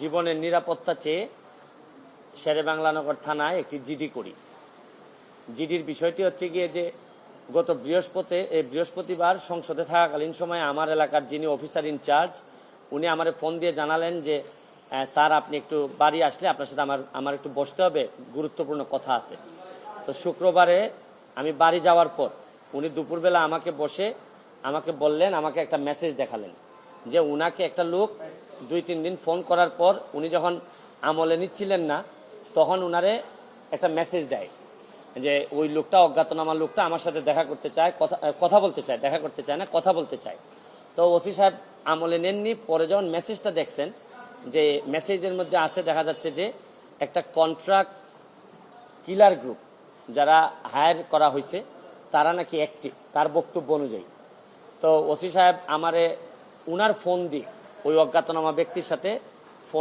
জীবনের নিরাপত্তা চেয়ে শেরেবাংলানগর থানায় একটি জিডি করি। জিডির বিষয়টি হচ্ছে গিয়ে যে গত বৃহস্পতিবার সংসদে থাকাকালীন সময়ে আমার এলাকার যিনি অফিসার ইনচার্জ উনি আমারে ফোন দিয়ে জানালেন যে স্যার আপনি একটু বাড়ি আসলে আপনার সাথে আমার একটু বসতে হবে, গুরুত্বপূর্ণ কথা আছে। তো শুক্রবারে আমি বাড়ি যাওয়ার পর উনি দুপুরবেলা আমাকে বললেন, আমাকে একটা মেসেজ দেখালেন যে উনাকে একটা লোক 2-3 দিন ফোন করার পর উনি যখন আমলে নিচ্ছিলেন না তখন উনারে একটা মেসেজ দেয় যে ওই লোকটা, অজ্ঞাতনামা লোকটা আমার সাথে দেখা করতে চায়, কথা বলতে চায়, দেখা করতে চায় না, কথা বলতে চায়। তো ওসি সাহেব আমলে নেননি। পরে যখন মেসেজটা দেখছেন যে মেসেজের মধ্যে আছে, দেখা যাচ্ছে যে একটা কন্ট্রাক্ট কিলার গ্রুপ যারা হায়ার করা হয়েছে তারা নাকি অ্যাক্টিভ, তার বক্তব্য অনুযায়ী। তো ওসি সাহেব আমারে উনার ফোন দিয়ে ওই অজ্ঞাতনামা ব্যক্তির সাথে